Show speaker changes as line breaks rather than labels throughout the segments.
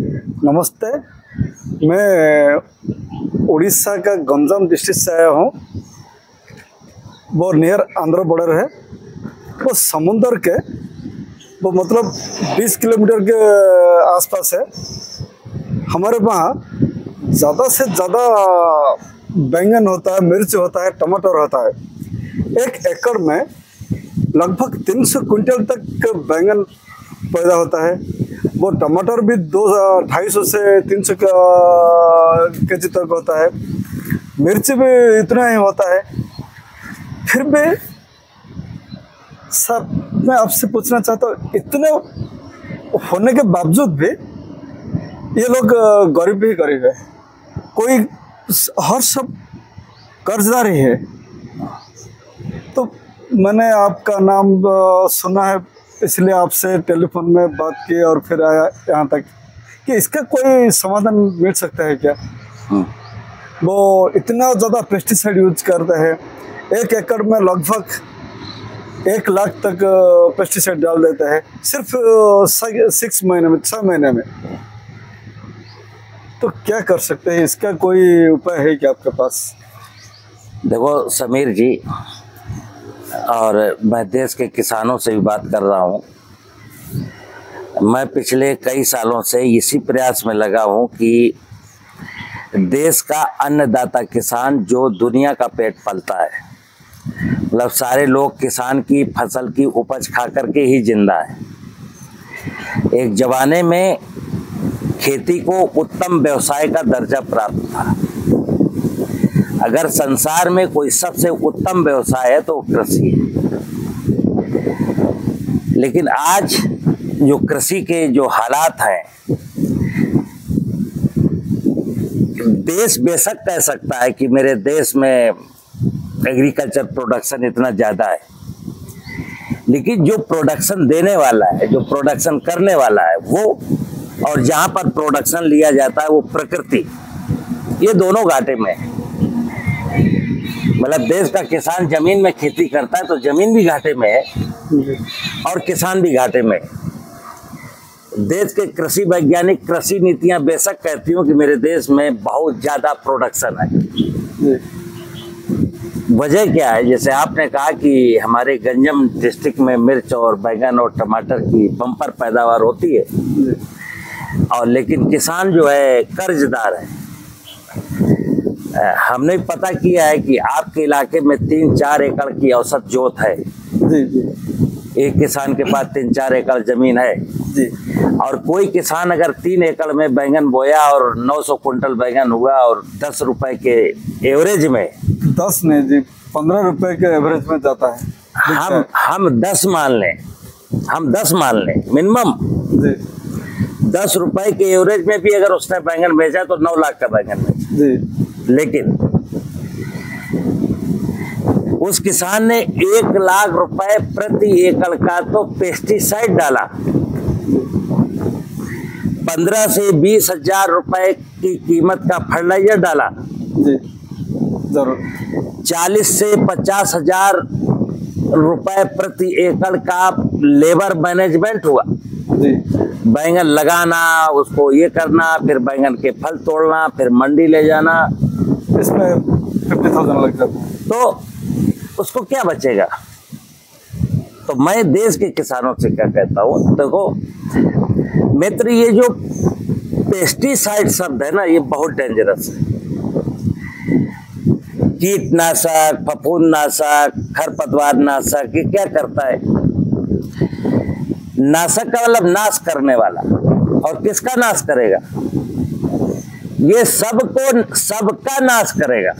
नमस्ते। मैं उड़ीसा का गंजाम डिस्ट्रिक्ट से आया हूँ। वो नियर आंध्र बॉर्डर है। वो समुंदर के वो मतलब 20 किलोमीटर के आसपास है। हमारे वहाँ ज़्यादा से ज़्यादा बैंगन होता है, मिर्च होता है, टमाटर होता है। 1 एकड़ में लगभग 300 क्विंटल तक बैंगन पैदा होता है। वो टमाटर भी 250 से 300 केजी तक होता है। मिर्च भी इतना ही होता है। फिर भी सर, मैं आपसे पूछना चाहता हूँ, इतने होने के बावजूद भी ये लोग गरीब ही गरीब है। कोई हर सब कर्जदार ही है। तो मैंने आपका नाम सुना है, इसलिए आपसे टेलीफोन में बात की और फिर आया यहाँ तक कि इसका कोई समाधान मिल सकता है क्या? वो इतना ज़्यादा पेस्टिसाइड यूज करते हैं। 1 एकड़ में लगभग 1 लाख तक पेस्टिसाइड डाल देते हैं सिर्फ 6 महीने में, 6 महीने में। तो क्या कर सकते हैं? इसका कोई उपाय है क्या आपके पास?
देखो समीर जी, और मैं देश के किसानों से भी बात कर रहा हूँ। मैं पिछले कई सालों से इसी प्रयास में लगा हूँ कि देश का अन्नदाता किसान जो दुनिया का पेट पलता है, मतलब सारे लोग किसान की फसल की उपज खा करके ही जिंदा है। एक जमाने में खेती को उत्तम व्यवसाय का दर्जा प्राप्त था। अगर संसार में कोई सबसे उत्तम व्यवसाय है तो कृषि है। लेकिन आज जो कृषि के जो हालात हैं, देश बेशक कह सकता है कि मेरे देश में एग्रीकल्चर प्रोडक्शन इतना ज्यादा है, लेकिन जो प्रोडक्शन देने वाला है, जो प्रोडक्शन करने वाला है वो, और जहां पर प्रोडक्शन लिया जाता है वो प्रकृति, ये दोनों घाटे में है। मतलब देश का किसान जमीन में खेती करता है तो जमीन भी घाटे में है और किसान भी घाटे में है। देश के कृषि वैज्ञानिक कृषि नीतियां बेशक कहती हूँ कि मेरे देश में बहुत ज्यादा प्रोडक्शन है। वजह क्या है? जैसे आपने कहा कि हमारे गंजम डिस्ट्रिक्ट में मिर्च और बैंगन और टमाटर की बम्पर पैदावार होती है, और लेकिन किसान जो है कर्जदार है। हमने पता किया है कि आपके इलाके में 3-4 एकड़ की औसत जोत है।
जी जी।
एक किसान के पास 3-4 एकड़ जमीन है
जी।
और कोई किसान अगर 3 एकड़ में बैंगन बोया और 900 कुंटल बैंगन हुआ और 10 रुपए के एवरेज में,
10 नहीं जी, 15 रुपए के एवरेज में जाता है।
हम 10 मान लें, हम 10 मान लें मिनिमम।
जी।
10 रुपए के एवरेज में भी अगर उसने बैंगन बेचा तो 9 लाख का बैंगन बेचा।
जी।
लेकिन उस किसान ने 1 लाख रुपए प्रति एकड़ का तो पेस्टिसाइड डाला, 15 से 20 हजार रुपए की कीमत का फर्टिलाइजर डाला।
जी जरूर।
40 से 50 हजार रुपए प्रति एकड़ का लेबर मैनेजमेंट हुआ।
जी।
बैंगन लगाना, उसको ये करना, फिर बैंगन के फल तोड़ना, फिर मंडी ले जाना,
इसमें 50,000 लग जाता है।
तो उसको क्या बचेगा? तो मैं देश के किसानों से क्या कहता हूँ, देखो मित्र, ये जो पेस्टिसाइड शब्द है ना, ये बहुत डेंजरस है। कीटनाशक, फफूंदनाशक, खरपतवार नाशक, ये क्या करता है? नाशक का मतलब नाश करने वाला। और किसका नाश करेगा? ये सबका नाश करेगा।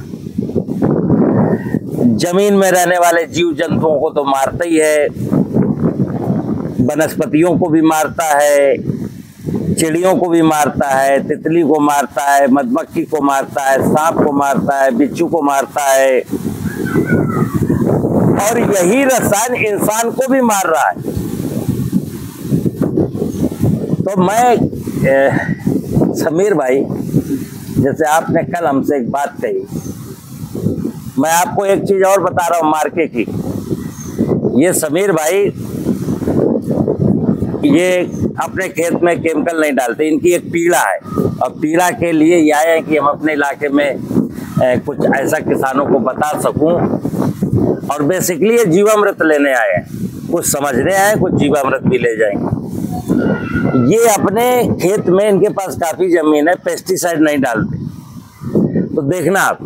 जमीन में रहने वाले जीव जंतुओं को तो मारता ही है, वनस्पतियों को भी मारता है, चिड़ियों को भी मारता है, तितली को मारता है, मधुमक्खी को मारता है, सांप को मारता है, बिच्छू को मारता है, और यही रसायन इंसान को भी मार रहा है। तो मैं समीर भाई, जैसे आपने कल हमसे एक बात कही, मैं आपको एक चीज और बता रहा हूँ मार्के की। ये समीर भाई, ये अपने खेत में केमिकल नहीं डालते। इनकी एक पीड़ा है और पीड़ा के लिए ये आए हैं कि हम अपने इलाके में कुछ ऐसा किसानों को बता सकूं। और बेसिकली ये जीवामृत लेने आए हैं, कुछ समझने आए, कुछ जीवामृत भी ले जाएंगे। ये अपने खेत में, इनके पास काफी जमीन है, पेस्टिसाइड नहीं डालते। तो देखना आप,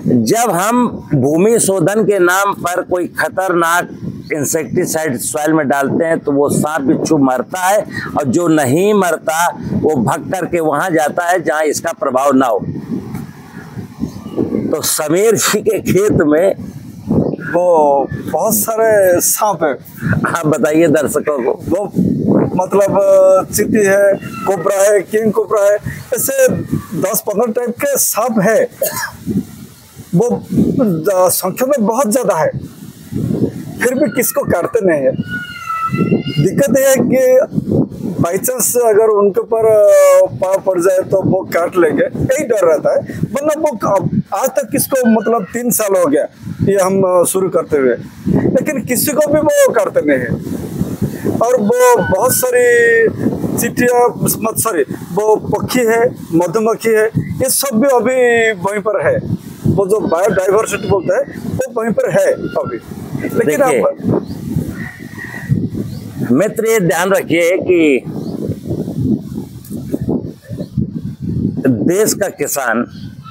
जब हम भूमि शोधन के नाम पर कोई खतरनाक इंसेक्टिसाइड सॉइल में डालते हैं तो वो सांप बिच्छू मरता है, और जो नहीं मरता वो भग करके वहां जाता है जहां इसका प्रभाव ना हो। तो समीर जी के खेत में
वो बहुत सारे सांप है।
आप बताइए दर्शकों को।
वो मतलब चींटी है, कोबरा है, किंग कोबरा है, ऐसे 10-15 टाइप के सांप है। वो संख्या में बहुत ज्यादा है, फिर भी किसको काटते नहीं है। दिक्कत यह है कि बाई चांस अगर उनके ऊपर पाव पड़ जाए तो वो काट लेंगे, यही डर रहता है। वरना वो आज तक किसको मतलब 3 साल हो गया ये हम शुरू करते हुए, लेकिन किसी को भी वो काटते नहीं है। और वो बहुत सारी चिटिया, सॉरी, वो पक्षी है, मधुमक्खी है, ये सब भी अभी वहीं पर है। वो जो बायोडाइवर्सिटी बोलते हैं वो वहीं पर है अभी। लेकिन आप
मित्र ये ध्यान रखिए कि देश का किसान,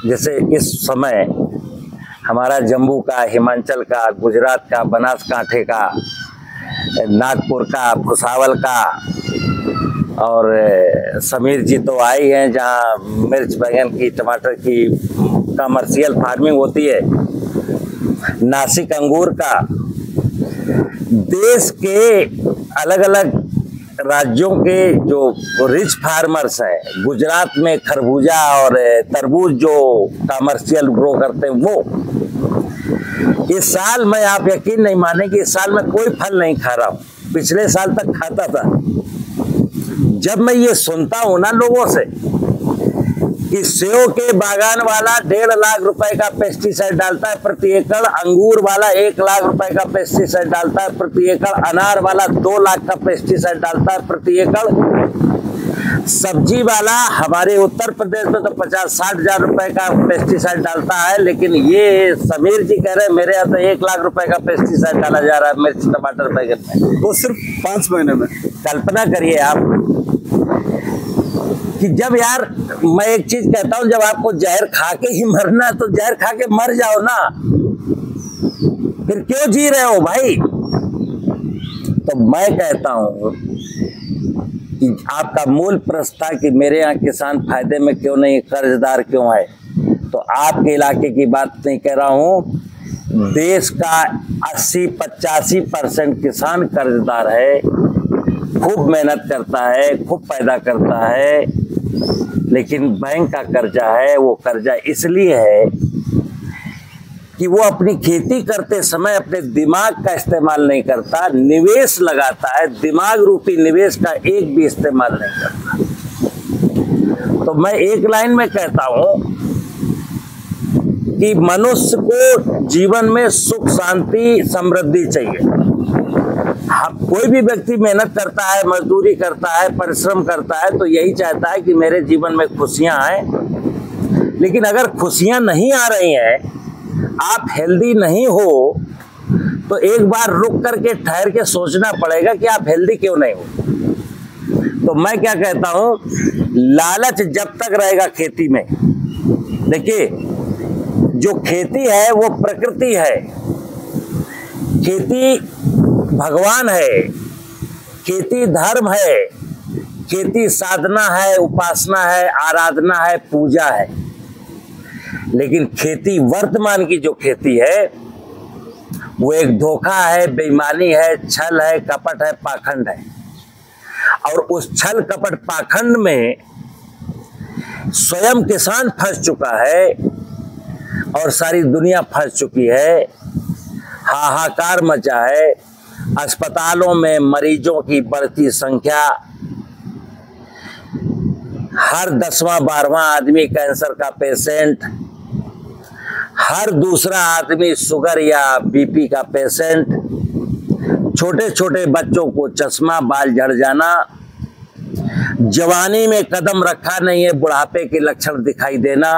जैसे इस समय हमारा जम्मू का, हिमाचल का, गुजरात का, बनासकांठे का, नागपुर का, भुसावल का, और समीर जी तो आई हैं जहाँ मिर्च, बैंगन की, टमाटर की कमर्शियल फार्मिंग होती है, नासिक अंगूर का। देश के अलग अलग राज्यों के जो रिच फार्मर्स हैं, गुजरात में खरबूजा और तरबूज जो कमर्शियल ग्रो करते हैं, वो इस साल मैं, आप यकीन नहीं मानेंगे, इस साल मैं कोई फल नहीं खा रहा हूं। पिछले साल तक खाता था। जब मैं ये सुनता हूं ना लोगों से कि सेव के बागान वाला 1.5 लाख रुपए का पेस्टिसाइड डालता है प्रति एकड़, अंगूर वाला 1 लाख रुपए का पेस्टिसाइड डालता है प्रति एकड़, अनार वाला 2 लाख का पेस्टिसाइड डालता है प्रति एकड़, सब्जी वाला हमारे उत्तर प्रदेश में तो 50-60 हजार रुपए का पेस्टिसाइड डालता है। लेकिन ये समीर जी कह रहे हैं मेरे यहाँ तो 1 लाख रुपए का पेस्टिसाइड डाला जा रहा है मिर्च, टमाटर, बैगन में,
वो सिर्फ 5 महीने में।
कल्पना करिए आप कि जब, यार मैं एक चीज कहता हूं, जब आपको जहर खा के ही मरना तो जहर खा के मर जाओ ना, फिर क्यों जी रहे हो भाई। तो मैं कहता हूं कि आपका मूल प्रश्न था कि मेरे यहाँ किसान फायदे में क्यों नहीं, कर्जदार क्यों है। तो आपके इलाके की बात नहीं कह रहा हूं, देश का 80-85% किसान कर्जदार है, खूब मेहनत करता है, खूब पैदा करता है, लेकिन बैंक का कर्जा है। वो कर्जा इसलिए है कि वो अपनी खेती करते समय अपने दिमाग का इस्तेमाल नहीं करता, निवेश लगाता है, दिमाग रूपी निवेश का एक भी इस्तेमाल नहीं करता। तो मैं एक लाइन में कहता हूं कि मनुष्य को जीवन में सुख, शांति, समृद्धि चाहिए। कोई भी व्यक्ति मेहनत करता है, मजदूरी करता है, परिश्रम करता है, तो यही चाहता है कि मेरे जीवन में खुशियां आए। लेकिन अगर खुशियां नहीं आ रही हैं, आप हेल्दी नहीं हो, तो एक बार रुक करके ठहर के सोचना पड़ेगा कि आप हेल्दी क्यों नहीं हो। तो मैं क्या कहता हूं, लालच जब तक रहेगा खेती में, देखिए जो खेती है वो प्रकृति है, खेती भगवान है, खेती धर्म है, खेती साधना है, उपासना है, आराधना है, पूजा है। लेकिन खेती वर्तमान की जो खेती है वो एक धोखा है, बेईमानी है, छल है, कपट है, पाखंड है। और उस छल कपट पाखंड में स्वयं किसान फंस चुका है और सारी दुनिया फंस चुकी है। हाहाकार मचा है, अस्पतालों में मरीजों की बढ़ती संख्या, हर 10वां-12वां आदमी कैंसर का पेशेंट, हर दूसरा आदमी शुगर या बीपी का पेशेंट, छोटे छोटे बच्चों को चश्मा, बाल झड़ जाना, जवानी में कदम रखा नहीं है, बुढ़ापे के लक्षण दिखाई देना,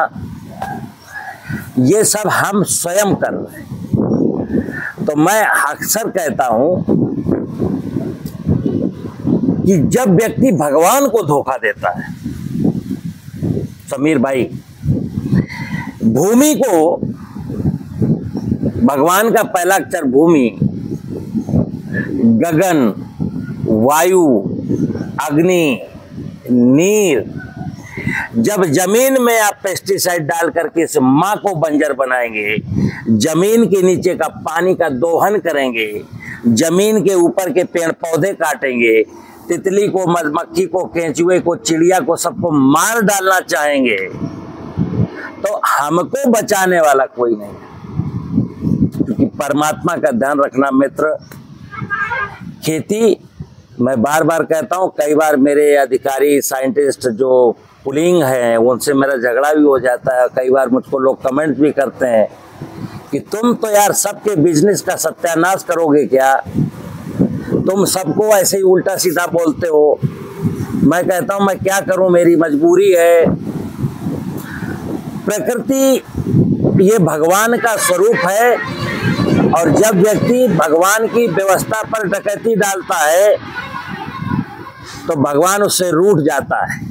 ये सब हम स्वयं कर रहे हैं। तो मैं अक्सर कहता हूं कि जब व्यक्ति भगवान को धोखा देता है, समीर भाई, भूमि को, भगवान का पहला अक्षर भूमि, गगन, वायु, अग्नि, नीर, जब जमीन में आप पेस्टिसाइड डाल करके इस माँ को बंजर बनाएंगे, जमीन के नीचे का पानी का दोहन करेंगे, जमीन के ऊपर के पेड़ पौधे काटेंगे, तितली को, मधुमक्खी को, केंचुए को, चिड़िया को, सबको मार डालना चाहेंगे, तो हमको बचाने वाला कोई नहीं। क्योंकि परमात्मा का ध्यान रखना मित्र। खेती, मैं बार बार कहता हूँ, कई बार मेरे अधिकारी साइंटिस्ट जो पुलिंग हैं उनसे मेरा झगड़ा भी हो जाता है। कई बार मुझको लोग कमेंट भी करते हैं कि तुम तो यार सबके बिजनेस का सत्यानाश करोगे क्या, तुम सबको ऐसे ही उल्टा सीधा बोलते हो। मैं कहता हूँ मैं क्या करूँ, मेरी मजबूरी है। प्रकृति ये भगवान का स्वरूप है, और जब व्यक्ति भगवान की व्यवस्था पर डकैती डालता है तो भगवान उससे रूठ जाता है।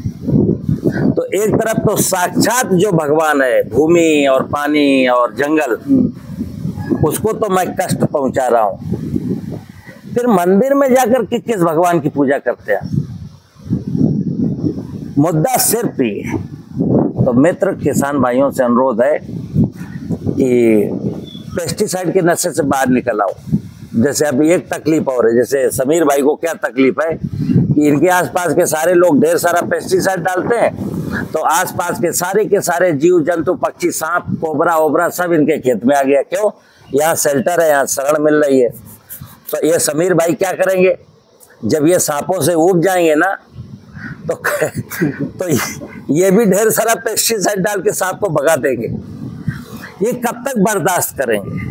तो एक तरफ तो साक्षात जो भगवान है, भूमि और पानी और जंगल, उसको तो मैं कष्ट पहुंचा रहा हूं, फिर मंदिर में जाकर किस भगवान की पूजा करते हैं। मुद्दा सिर्फ ये है। तो मित्र, किसान भाइयों से अनुरोध है कि पेस्टिसाइड के नशे से बाहर निकल आओ। जैसे अभी एक तकलीफ और है, जैसे समीर भाई को क्या तकलीफ है कि इनके आसपास के सारे लोग ढेर सारा पेस्टिसाइड डालते हैं, तो आसपास के सारे जीव जंतु, पक्षी, सांप, कोबरा ओबरा सब इनके खेत में आ गया। क्यों? यहाँ शेल्टर है, यहाँ शरण मिल रही है। तो ये समीर भाई क्या करेंगे, जब ये सांपों से उब जाएंगे ना, तो ये भी ढेर सारा पेस्टिसाइड डाल के सांप को भगा देंगे। ये कब तक बर्दाश्त करेंगे?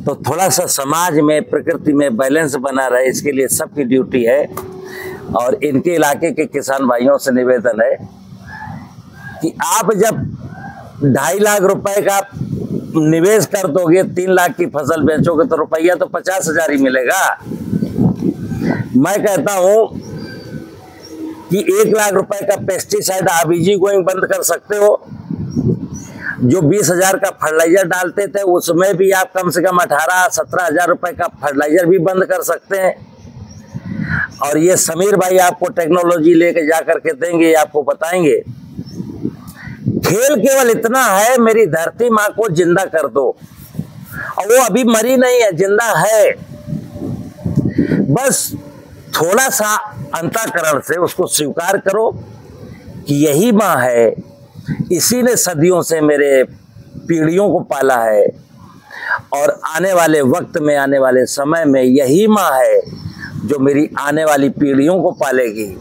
तो थोड़ा सा समाज में, प्रकृति में बैलेंस बना रहे, इसके लिए सबकी ड्यूटी है। और इनके इलाके के किसान भाइयों से निवेदन है कि आप जब 2.5 लाख रुपए का निवेश कर दोगे, 3 लाख की फसल बेचोगे, तो रुपया तो 50,000 ही मिलेगा। मैं कहता हूं कि 1 लाख रुपए का पेस्टिसाइड आप इजी गोइंग बंद कर सकते हो। जो 20,000 का फर्टिलाइजर डालते थे, उसमें भी आप कम से कम 18-17 हजार रुपए का फर्टिलाइजर भी बंद कर सकते हैं। और ये समीर भाई आपको टेक्नोलॉजी लेके जा करके देंगे, आपको बताएंगे। खेल केवल इतना है, मेरी धरती माँ को जिंदा कर दो, और वो अभी मरी नहीं है, जिंदा है। बस थोड़ा सा अंतःकरण से उसको स्वीकार करो कि यही माँ है, इसी ने सदियों से मेरे पीढ़ियों को पाला है, और आने वाले वक्त में, आने वाले समय में यही माँ है जो मेरी आने वाली पीढ़ियों को पालेगी।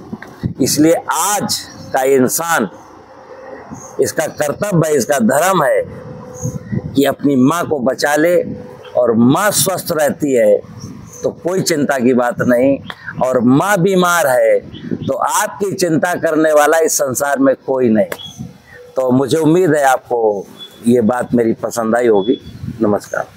इसलिए आज का इंसान, इसका कर्तव्य है, इसका धर्म है कि अपनी माँ को बचा ले, और माँ स्वस्थ रहती है तो कोई चिंता की बात नहीं, और माँ बीमार है तो आपकी चिंता करने वाला इस संसार में कोई नहीं। तो मुझे उम्मीद है आपको ये बात मेरी पसंद आई होगी। नमस्कार।